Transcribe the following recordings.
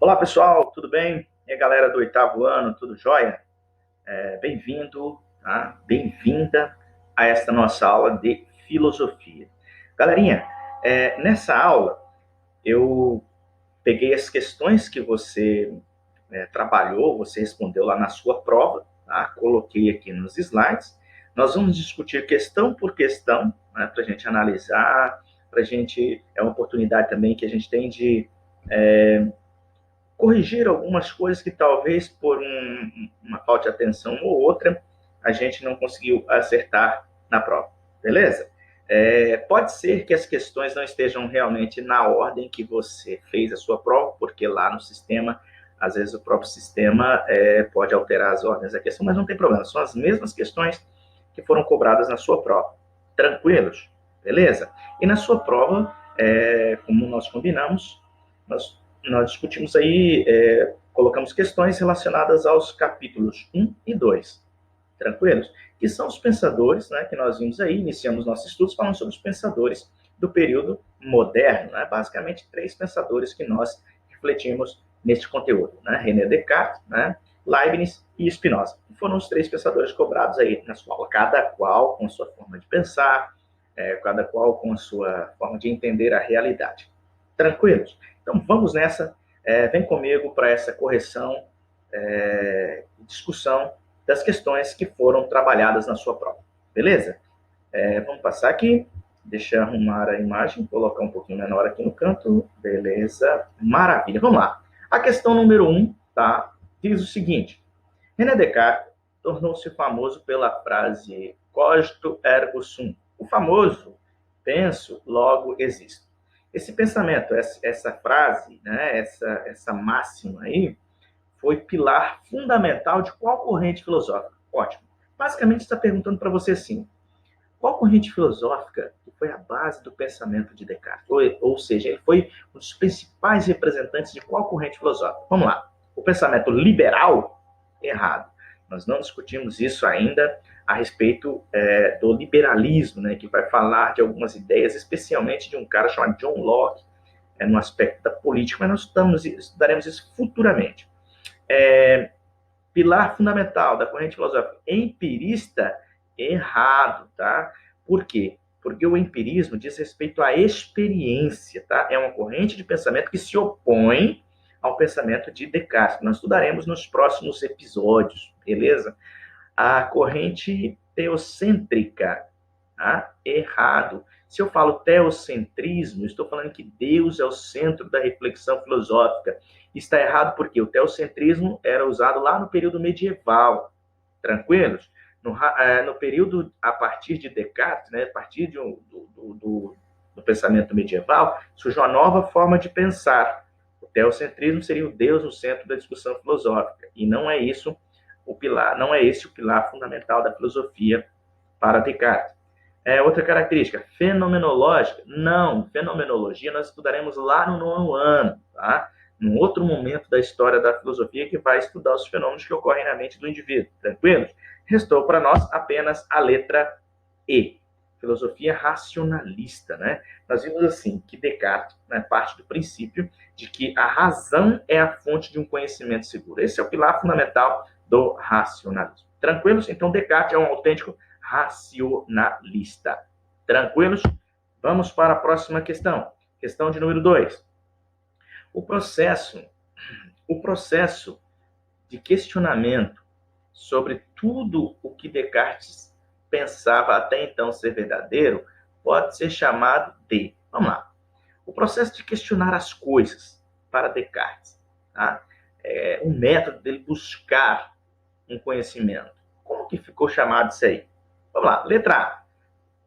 Olá pessoal, tudo bem? E a galera do oitavo ano, tudo jóia? Bem-vindo, tá? Bem-vinda a esta nossa aula de filosofia. Galerinha, nessa aula eu peguei as questões que você trabalhou, você respondeu lá na sua prova, tá? Coloquei aqui nos slides. Nós vamos discutir questão por questão, né, para a gente analisar, para a gente, é uma oportunidade também que a gente tem de corrigir algumas coisas que talvez por uma falta de atenção ou outra a gente não conseguiu acertar na prova, beleza? Pode ser que as questões não estejam realmente na ordem que você fez a sua prova, porque lá no sistema, às vezes o próprio sistema pode alterar as ordens da questão, mas não tem problema, são as mesmas questões que foram cobradas na sua prova. Tranquilos? Beleza? E na sua prova, como nós combinamos, nós discutimos aí, colocamos questões relacionadas aos capítulos 1 e 2, tranquilos? Que são os pensadores, né, que nós vimos aí, iniciamos nossos estudos falando sobre os pensadores do período moderno, né? Basicamente três pensadores que nós refletimos neste conteúdo, né? René Descartes, né, Leibniz e Spinoza. Foram os três pensadores cobrados aí na sua aula, cada qual com a sua forma de pensar, cada qual com a sua forma de entender a realidade. Tranquilos? Então vamos nessa, vem comigo para essa correção, discussão das questões que foram trabalhadas na sua prova. Beleza? Vamos passar aqui, deixa eu arrumar a imagem, colocar um pouquinho menor aqui no canto. Beleza? Maravilha. Vamos lá. A questão número 1, tá? Diz o seguinte: René Descartes tornou-se famoso pela frase cogito ergo sum. O famoso penso, logo existo. Esse pensamento, essa frase, né, essa máxima aí, foi pilar fundamental de qual corrente filosófica? Ótimo. Basicamente está perguntando para você assim: qual corrente filosófica que foi a base do pensamento de Descartes? Ou seja, ele foi um dos principais representantes de qual corrente filosófica? Vamos lá. O pensamento liberal? Errado. Nós não discutimos isso ainda a respeito do liberalismo, né, que vai falar de algumas ideias, especialmente de um cara chamado John Locke, no aspecto da política, mas nós estudaremos isso futuramente. Pilar fundamental da corrente filosófica empirista, errado, tá? Por quê? Porque o empirismo diz respeito à experiência, tá? É uma corrente de pensamento que se opõe ao pensamento de Descartes, que nós estudaremos nos próximos episódios, beleza? A corrente teocêntrica, tá? Errado. Se eu falo teocentrismo, estou falando que Deus é o centro da reflexão filosófica. Está errado porque o teocentrismo era usado lá no período medieval. Tranquilos? No período a partir de Descartes, né, a partir do pensamento medieval, surgiu uma nova forma de pensar. O teocentrismo seria o Deus no centro da discussão filosófica. E não é isso o pilar, não é esse o pilar fundamental da filosofia para Descartes. Outra característica, fenomenológica? Não, fenomenologia nós estudaremos lá no nono ano, tá? Num outro momento da história da filosofia que vai estudar os fenômenos que ocorrem na mente do indivíduo, tranquilo? Restou para nós apenas a letra E, filosofia racionalista, né? Nós vimos assim, que Descartes, né, parte do princípio de que a razão é a fonte de um conhecimento seguro. Esse é o pilar fundamental do racionalismo. Tranquilos? Então Descartes é um autêntico racionalista. Tranquilos? Vamos para a próxima questão. Questão de número 2. O processo de questionamento sobre tudo o que Descartes pensava até então ser verdadeiro pode ser chamado de, vamos lá, o processo de questionar as coisas para Descartes, tá? Um método dele buscar um conhecimento. Como que ficou chamado isso aí? Vamos lá, letra A.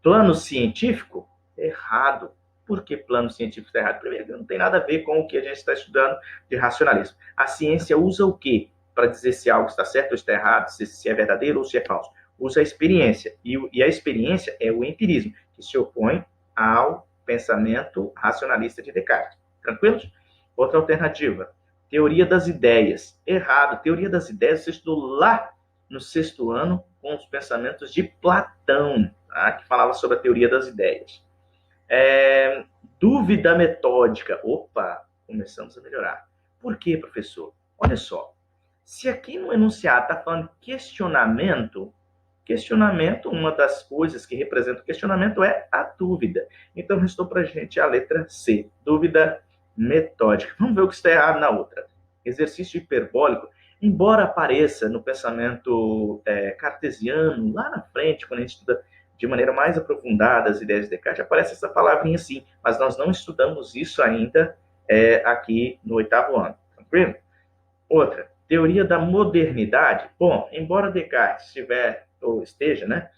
Plano científico? Errado. Por que plano científico está errado? Primeiro, não tem nada a ver com o que a gente está estudando de racionalismo. A ciência usa o quê para dizer se algo está certo ou está errado, se é verdadeiro ou se é falso? Usa a experiência. E a experiência é o empirismo, que se opõe ao pensamento racionalista de Descartes. Tranquilos? Outra alternativa. Teoria das ideias. Errado. Teoria das ideias você estudou lá no sexto ano com os pensamentos de Platão, tá? Que falava sobre a teoria das ideias. Dúvida metódica. Opa, começamos a melhorar. Por quê, professor? Olha só, se aqui no enunciado está falando questionamento, uma das coisas que representa o questionamento é a dúvida. Então, restou para a gente a letra C, dúvida metódica. Vamos ver o que está errado na outra. Exercício hiperbólico, embora apareça no pensamento cartesiano, lá na frente, quando a gente estuda de maneira mais aprofundada as ideias de Descartes, aparece essa palavrinha assim, mas nós não estudamos isso ainda aqui no 8º ano. Tranquilo? Outra, teoria da modernidade. Bom, embora Descartes esteja, né,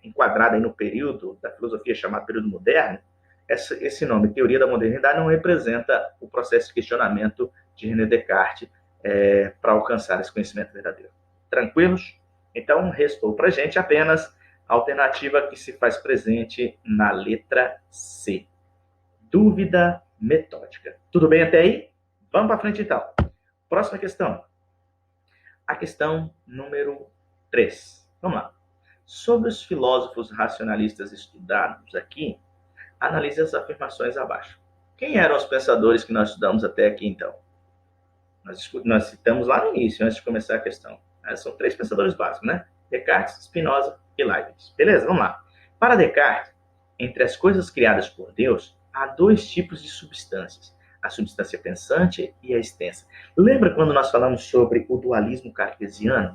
enquadrado aí no período da filosofia chamado período moderno, esse nome, teoria da modernidade, não representa o processo de questionamento de René Descartes para alcançar esse conhecimento verdadeiro. Tranquilos? Então, restou para a gente apenas a alternativa que se faz presente na letra C. Dúvida metódica. Tudo bem até aí? Vamos para frente então. Próxima questão. A questão número 3. Vamos lá. Sobre os filósofos racionalistas estudados aqui, analise as afirmações abaixo. Quem eram os pensadores que nós estudamos até aqui, então? Nós citamos lá no início, antes de começar a questão. São 3 pensadores básicos, né? Descartes, Spinoza e Leibniz. Beleza? Vamos lá. Para Descartes, entre as coisas criadas por Deus, há 2 tipos de substâncias. A substância pensante e a extensa. Lembra quando nós falamos sobre o dualismo cartesiano?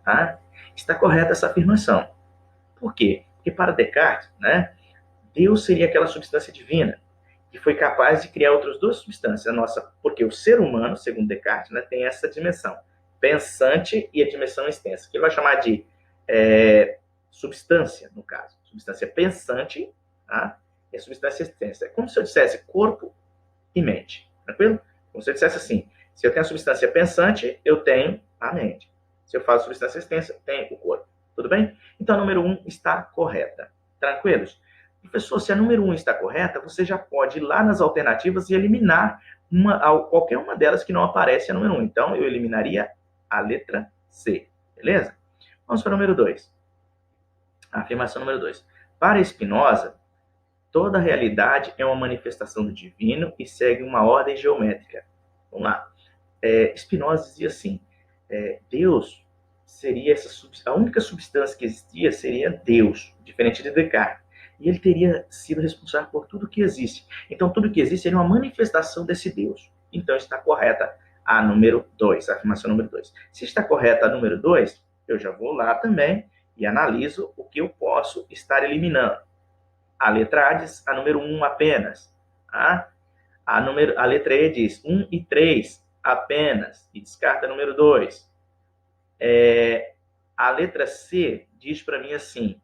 Tá? Está correta essa afirmação. Por quê? Porque para Descartes, né, Deus seria aquela substância divina que foi capaz de criar outras 2 substâncias. Porque o ser humano, segundo Descartes, né, tem essa dimensão pensante e a dimensão extensa, que ele vai chamar de substância, no caso. Substância pensante, tá? E a substância extensa. É como se eu dissesse corpo e mente. Tranquilo? Como se eu dissesse assim, se eu tenho a substância pensante, eu tenho a mente. Se eu faço substância extensa, eu tenho o corpo. Tudo bem? Então, a número 1 está correta. Tranquilos? Professor, se a número 1 está correta, você já pode ir lá nas alternativas e eliminar qualquer uma delas que não aparece a número 1. Então, eu eliminaria a letra C. Beleza? Vamos para o número 2. A afirmação número 2. Para Spinoza, toda realidade é uma manifestação do divino e segue uma ordem geométrica. Vamos lá. Spinoza dizia assim, Deus seria a única substância que existia seria Deus, diferente de Descartes. E ele teria sido responsável por tudo que existe. Então, tudo que existe seria uma manifestação desse Deus. Então, está correta a número 2, a afirmação número 2. Se está correta a número 2, eu já vou lá também e analiso o que eu posso estar eliminando. A letra A diz a número 1 apenas. Tá? A letra E diz 1 e 3 apenas. E descarta a número 2. A letra C diz para mim assim,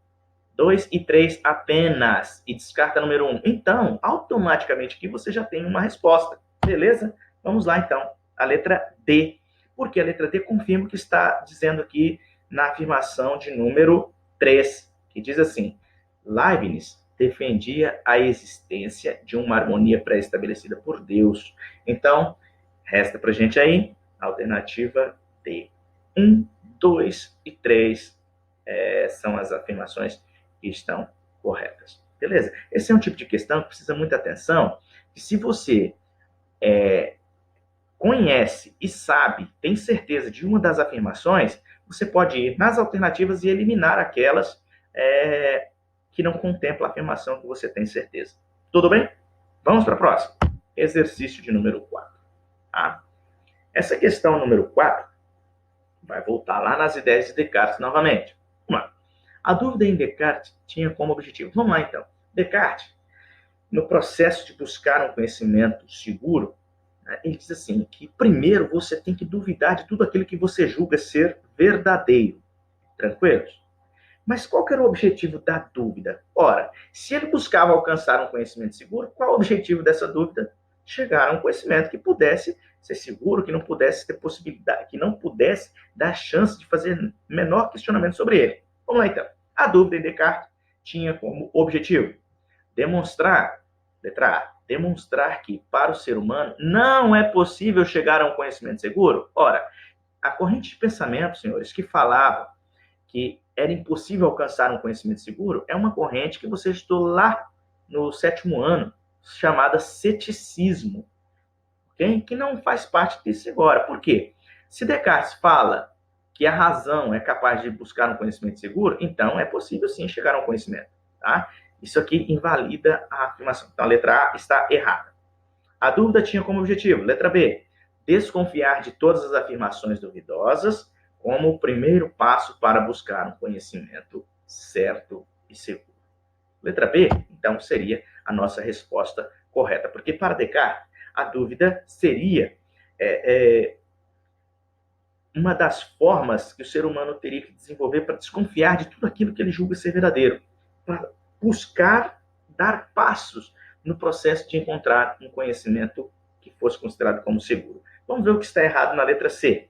2 e 3 apenas. E descarta a número 1. Então, automaticamente aqui você já tem uma resposta. Beleza? Vamos lá então. A letra D. Porque a letra D confirma o que está dizendo aqui na afirmação de número 3. Que diz assim, Leibniz defendia a existência de uma harmonia pré-estabelecida por Deus. Então, resta para a gente aí a alternativa D. 1, 2 e 3 são as afirmações que estão corretas. Beleza? Esse é um tipo de questão que precisa muita atenção. E se você conhece e sabe, tem certeza de uma das afirmações, você pode ir nas alternativas e eliminar aquelas que não contemplam a afirmação que você tem certeza. Tudo bem? Vamos para a próxima. Exercício de número 4. Tá? Essa questão número 4 vai voltar lá nas ideias de Descartes novamente. Vamos lá. A dúvida em Descartes tinha como objetivo. Vamos lá, então. Descartes, no processo de buscar um conhecimento seguro, ele diz assim, que primeiro você tem que duvidar de tudo aquilo que você julga ser verdadeiro. Tranquilos? Mas qual que era o objetivo da dúvida? Ora, se ele buscava alcançar um conhecimento seguro, qual o objetivo dessa dúvida? Chegar a um conhecimento que pudesse ser seguro, que não pudesse ter possibilidade, que não pudesse dar chance de fazer menor questionamento sobre ele. Vamos lá, então. A dúvida em Descartes tinha como objetivo demonstrar, letra A, demonstrar que, para o ser humano, não é possível chegar a um conhecimento seguro. Ora, a corrente de pensamento, senhores, que falava que era impossível alcançar um conhecimento seguro, é uma corrente que você estudou lá no 7º ano, chamada ceticismo. que não faz parte disso agora. Por quê? Se Descartes fala que a razão é capaz de buscar um conhecimento seguro, então é possível sim chegar a um conhecimento. Tá? Isso aqui invalida a afirmação. Então a letra A está errada. A dúvida tinha como objetivo, letra B, desconfiar de todas as afirmações duvidosas como o primeiro passo para buscar um conhecimento certo e seguro. Letra B, então, seria a nossa resposta correta, porque para Descartes, a dúvida seria uma das formas que o ser humano teria que desenvolver para desconfiar de tudo aquilo que ele julga ser verdadeiro, para buscar dar passos no processo de encontrar um conhecimento que fosse considerado como seguro. Vamos ver o que está errado na letra C.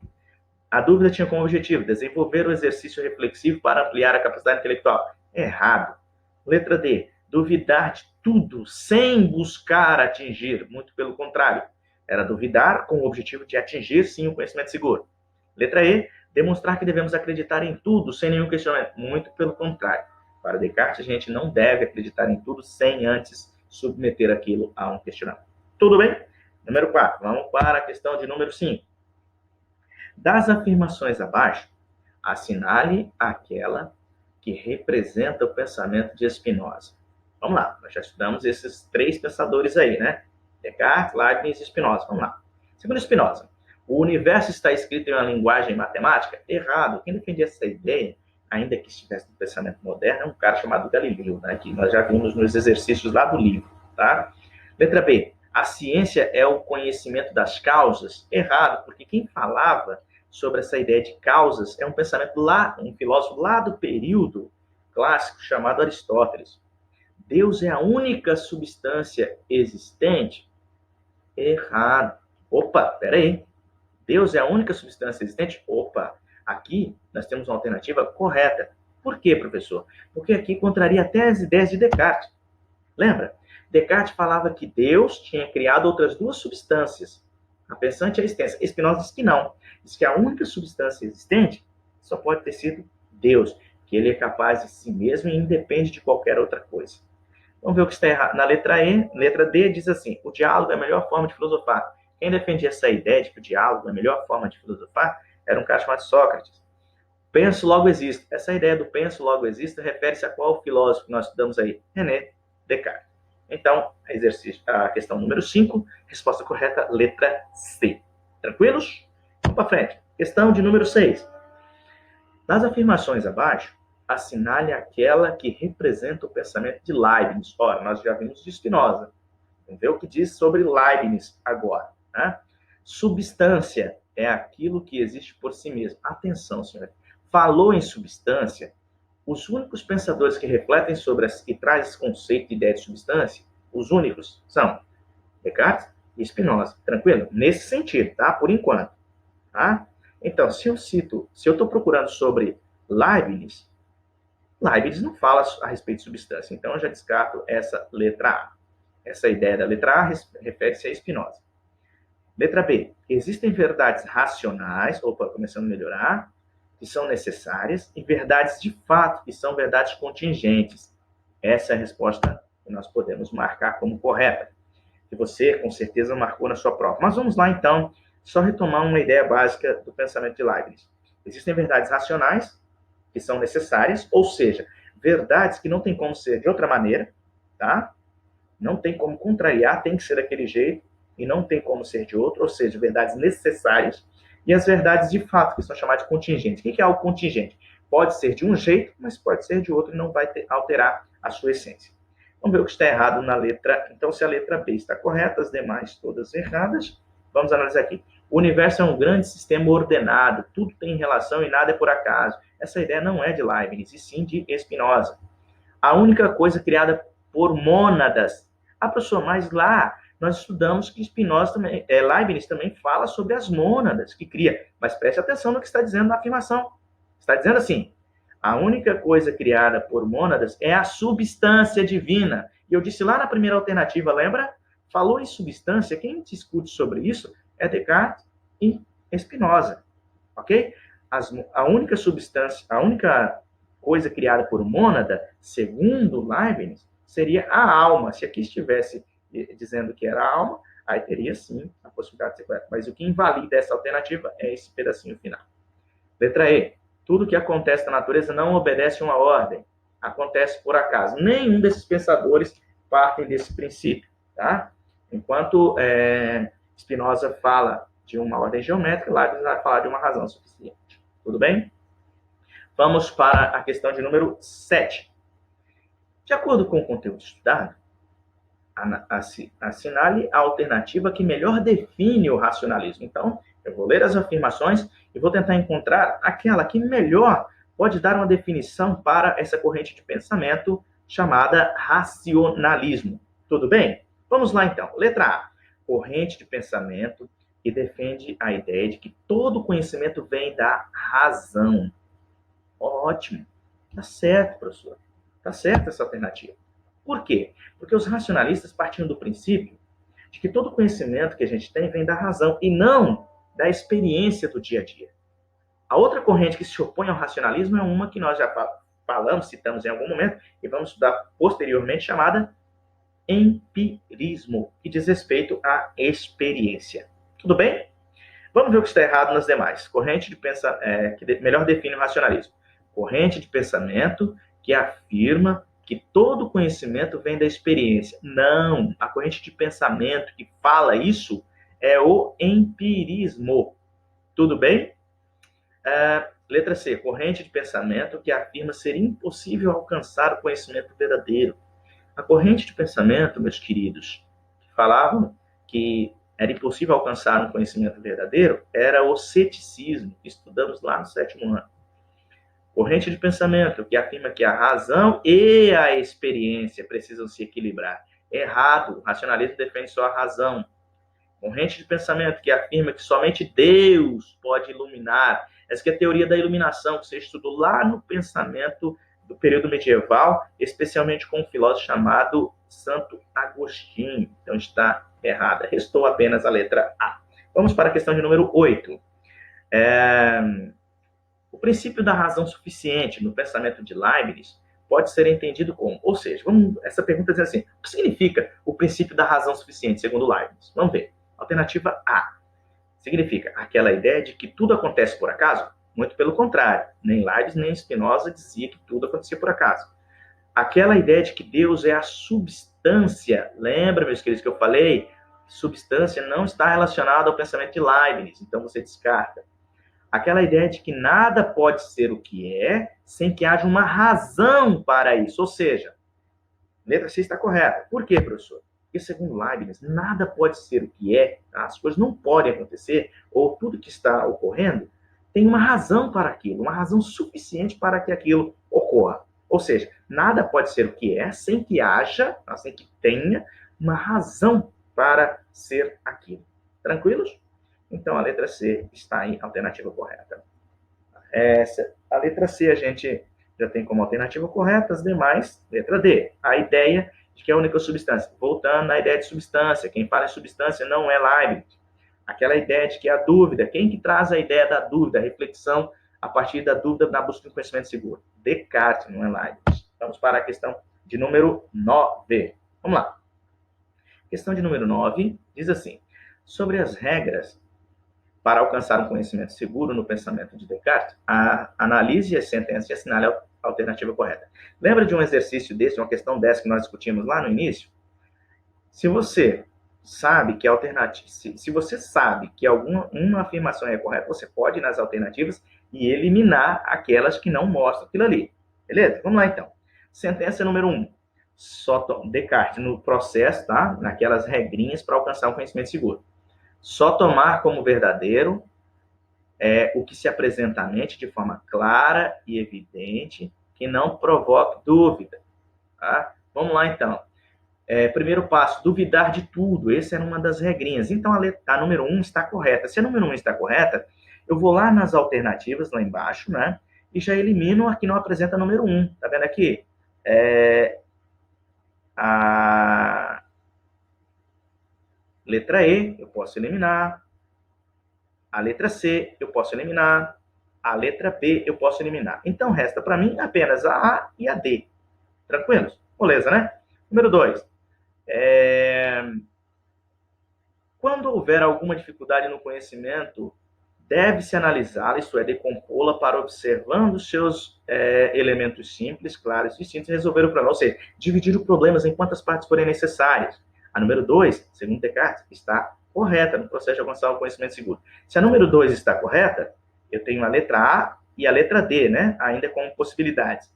A dúvida tinha como objetivo desenvolver o exercício reflexivo para ampliar a capacidade intelectual. Errado. Letra D. Duvidar de tudo sem buscar atingir. Muito pelo contrário. Era duvidar com o objetivo de atingir, sim, o conhecimento seguro. Letra E. Demonstrar que devemos acreditar em tudo sem nenhum questionamento. Muito pelo contrário. Para Descartes, a gente não deve acreditar em tudo sem antes submeter aquilo a um questionamento. Tudo bem? Número 4. Vamos para a questão de número 5. Das afirmações abaixo, assinale aquela que representa o pensamento de Spinoza. Vamos lá, nós já estudamos esses três pensadores aí, né? Descartes, Leibniz e Spinoza. Vamos lá. Segundo Spinoza, o universo está escrito em uma linguagem matemática? Errado. Quem defendia essa ideia, ainda que estivesse no pensamento moderno, é um cara chamado Galileu, né? Que nós já vimos nos exercícios lá do livro, tá? Letra B. A ciência é o conhecimento das causas? Errado, porque quem falava sobre essa ideia de causas é um pensamento lá, um filósofo lá do período clássico chamado Aristóteles. Deus é a única substância existente? Errado. Opa, peraí. Deus é a única substância existente? Opa, aqui nós temos uma alternativa correta. Por quê, professor? Porque aqui contraria até as ideias de Descartes. Lembra? Descartes falava que Deus tinha criado outras duas substâncias, a pensante e a extensa. Spinoza diz que não. Diz que a única substância existente só pode ter sido Deus, que ele é capaz de si mesmo e independe de qualquer outra coisa. Vamos ver o que está errado. Na letra E, letra D, diz assim, o diálogo é a melhor forma de filosofar. Quem defendia essa ideia de que o diálogo é a melhor forma de filosofar era um cara chamado Sócrates. Penso, logo existo. Essa ideia do penso, logo existo refere-se a qual filósofo que nós estudamos aí? René Descartes. Então, a questão número 5, resposta correta, letra C. Tranquilos? Vamos para frente. Questão de número 6. Das afirmações abaixo, assinale aquela que representa o pensamento de Leibniz. Ora, nós já vimos de Spinoza. Vamos ver o que diz sobre Leibniz agora. Né? Substância é aquilo que existe por si mesmo. Atenção, senhor. Falou em substância, os únicos pensadores que refletem sobre e trazem esse conceito de ideia de substância, os únicos são Descartes e Spinoza. Tranquilo? Nesse sentido, tá? Por enquanto. Tá? Então, se eu estou procurando sobre Leibniz, Leibniz não fala a respeito de substância. Então, eu já descarto essa letra A. Essa ideia da letra A refere-se a Spinoza. Letra B. Existem verdades racionais, opa, começando a melhorar, que são necessárias, e verdades de fato, que são verdades contingentes. Essa é a resposta que nós podemos marcar como correta, que você, com certeza, marcou na sua prova. Mas vamos lá, então, só retomar uma ideia básica do pensamento de Leibniz. Existem verdades racionais, que são necessárias, ou seja, verdades que não tem como ser de outra maneira, tá? Não tem como contrariar, tem que ser daquele jeito, e não tem como ser de outro, ou seja, verdades necessárias, e as verdades de fato, que são chamadas de contingentes. O que é algo contingente? Pode ser de um jeito, mas pode ser de outro e não vai alterar a sua essência. Vamos ver o que está errado na letra. Então, se a letra B está correta, as demais todas erradas. Vamos analisar aqui. O universo é um grande sistema ordenado, tudo tem relação e nada é por acaso. Essa ideia não é de Leibniz, e sim de Spinoza. A única coisa criada por mônadas. Ah, professor, mas lá nós estudamos que Spinoza também, Leibniz também fala sobre as mônadas que cria. Mas preste atenção no que está dizendo na afirmação. Está dizendo assim, a única coisa criada por mônadas é a substância divina. E eu disse lá na primeira alternativa, lembra? Falou em substância, quem discute sobre isso é Descartes e Spinoza. Ok? A única substância, a única coisa criada por mônada, segundo Leibniz, seria a alma. Se aqui estivesse dizendo que era a alma, aí teria sim possibilidade de ser correta. Mas o que invalida essa alternativa é esse pedacinho final. Letra E. Tudo que acontece na natureza não obedece uma ordem. Acontece por acaso. Nenhum desses pensadores partem desse princípio. Tá? Enquanto Spinoza fala de uma ordem geométrica, Leibniz vai falar de uma razão suficiente. Tudo bem? Vamos para a questão de número 7. De acordo com o conteúdo estudado, assinale a alternativa que melhor define o racionalismo. Então, eu vou ler as afirmações e vou tentar encontrar aquela que melhor pode dar uma definição para essa corrente de pensamento chamada racionalismo. Tudo bem? Vamos lá, então. Letra A. Corrente de pensamento que defende a ideia de que todo conhecimento vem da razão. Ótimo. Tá certo, professor. Tá certa essa alternativa. Por quê? Porque os racionalistas partiam do princípio de que todo conhecimento que a gente tem vem da razão e não da experiência do dia a dia. A outra corrente que se opõe ao racionalismo é uma que nós já falamos, citamos em algum momento, e vamos estudar posteriormente, chamada empirismo, que diz respeito à experiência. Tudo bem? Vamos ver o que está errado nas demais. Corrente de pensamento que melhor define o racionalismo. Corrente de pensamento que afirma que todo conhecimento vem da experiência. Não, a corrente de pensamento que fala isso é o empirismo. Tudo bem? Letra C, corrente de pensamento que afirma ser impossível alcançar o conhecimento verdadeiro. A corrente de pensamento, meus queridos, que falavam que era impossível alcançar um conhecimento verdadeiro, era o ceticismo, que estudamos lá no 7º ano. Corrente de pensamento que afirma que a razão e a experiência precisam se equilibrar. Errado, o racionalismo defende só a razão. Corrente de pensamento que afirma que somente Deus pode iluminar. Essa que é a teoria da iluminação, que você estudou lá no pensamento do período medieval, especialmente com um filósofo chamado Santo Agostinho. Então está errada. Restou apenas a letra A. Vamos para a questão de número 8. O princípio da razão suficiente no pensamento de Leibniz pode ser entendido como, ou seja, essa pergunta diz assim, o que significa o princípio da razão suficiente segundo Leibniz? Vamos ver. Alternativa A. Significa aquela ideia de que tudo acontece por acaso? Muito pelo contrário. Nem Leibniz nem Spinoza dizia que tudo acontecia por acaso. Aquela ideia de que Deus é a substância. Lembra, meus queridos, que eu falei? Substância não está relacionada ao pensamento de Leibniz, então você descarta. Aquela ideia de que nada pode ser o que é sem que haja uma razão para isso. Ou seja, letra C está correta. Por quê, professor? Porque, segundo Leibniz, nada pode ser o que é, tá? As coisas não podem acontecer, ou tudo que está ocorrendo tem uma razão para aquilo, uma razão suficiente para que aquilo ocorra. Ou seja, nada pode ser o que é sem que haja, sem que tenha uma razão para ser aquilo. Tranquilos? Então, a letra C está em alternativa correta. A letra C a gente já tem como alternativa correta, as demais, letra D. A ideia de que é a única substância. Voltando à ideia de substância, quem fala em substância não é Leibniz. Aquela ideia de que a dúvida, quem que traz a ideia da dúvida, a reflexão a partir da dúvida na busca do conhecimento seguro? Descartes, não é Leibniz. Vamos para a questão de número 9. Vamos lá. Questão de número 9 diz assim, sobre as regras para alcançar um conhecimento seguro no pensamento de Descartes, analise as sentenças e assinale a alternativa correta. Lembra de um exercício desse, uma questão dessa que nós discutimos lá no início? Se você sabe que a alternativa, se você sabe que uma afirmação é correta, você pode ir nas alternativas e eliminar aquelas que não mostram aquilo ali. Beleza? Vamos lá então. Sentença número 1. Descartes no processo, tá? Naquelas regrinhas para alcançar um conhecimento seguro. Só tomar como verdadeiro o que se apresenta à mente de forma clara e evidente, que não provoque dúvida. Tá? Vamos lá, então. Primeiro passo, duvidar de tudo. Essa era uma das regrinhas. Então, a número 1 está correta. Se a número 1 está correta, eu vou lá nas alternativas, lá embaixo, né? E já elimino a que não apresenta número 1. Tá vendo aqui? A letra E, eu posso eliminar. A letra C, eu posso eliminar. A letra B, eu posso eliminar. Então, resta para mim apenas a A e a D. Tranquilos? Beleza, né? Número 2. Quando houver alguma dificuldade no conhecimento, deve-se analisá-la, isto é, decompô-la para observando os seus elementos simples, claros e distintos e resolver o problema, ou seja, dividir os problemas em quantas partes forem necessárias. A número 2, segundo Descartes, está correta no processo de alcançar o conhecimento seguro. Se a número 2 está correta, eu tenho a letra A e a letra D, né? Ainda como possibilidades.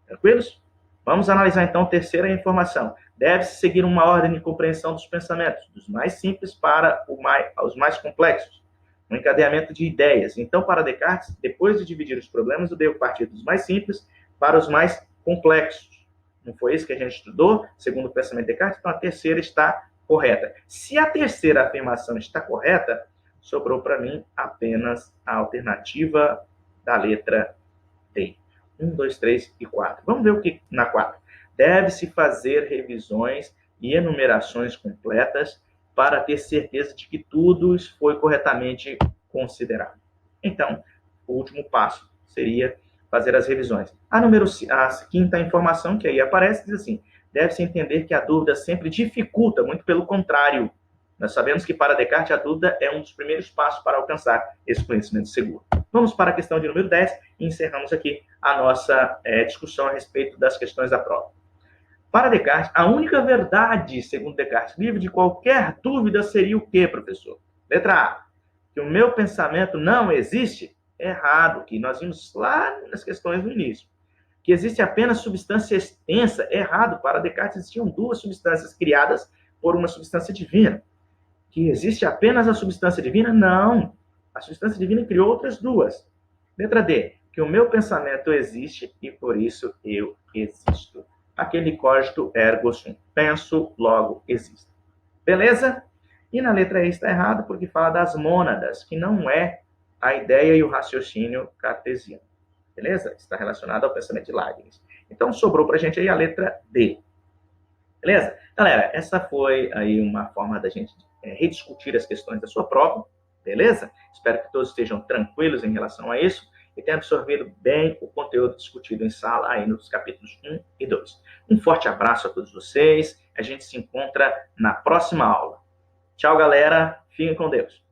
Tranquilos? Vamos analisar então a terceira informação. Deve-se seguir uma ordem de compreensão dos pensamentos, dos mais simples para os mais complexos. Um encadeamento de ideias. Então, para Descartes, depois de dividir os problemas, eu devo partir dos mais simples para os mais complexos. Não foi isso que a gente estudou, segundo o pensamento de Descartes? Então, a terceira está correta. Se a terceira afirmação está correta, sobrou para mim apenas a alternativa da letra D. 1, 2, 3 e 4. Vamos ver o que na 4. Deve-se fazer revisões e enumerações completas para ter certeza de que tudo foi corretamente considerado. Então, o último passo seria fazer as revisões. A quinta informação que aí aparece diz assim: deve-se entender que a dúvida sempre dificulta, muito pelo contrário. Nós sabemos que para Descartes a dúvida é um dos primeiros passos para alcançar esse conhecimento seguro. Vamos para a questão de número 10 e encerramos aqui a nossa discussão a respeito das questões da prova. Para Descartes, a única verdade, segundo Descartes, livre de qualquer dúvida, seria o quê, professor? Letra A, que o meu pensamento não existe. Errado, que nós vimos lá nas questões no início. Que existe apenas substância extensa. Errado, para Descartes existiam duas substâncias criadas por uma substância divina. Que existe apenas a substância divina? Não. A substância divina criou outras duas. Letra D, que o meu pensamento existe e por isso eu existo. Aquele cogito ergo sum. Penso, logo existo. Beleza? E na letra E está errado porque fala das mônadas, que não é a ideia e o raciocínio cartesiano. Beleza? Está relacionado ao pensamento de Leibniz. Então sobrou para a gente aí a letra D. Beleza? Galera, essa foi aí uma forma da gente rediscutir as questões da sua prova. Beleza? Espero que todos estejam tranquilos em relação a isso e tenham absorvido bem o conteúdo discutido em sala aí nos capítulos 1 e 2. Um forte abraço a todos vocês. A gente se encontra na próxima aula. Tchau, galera. Fiquem com Deus.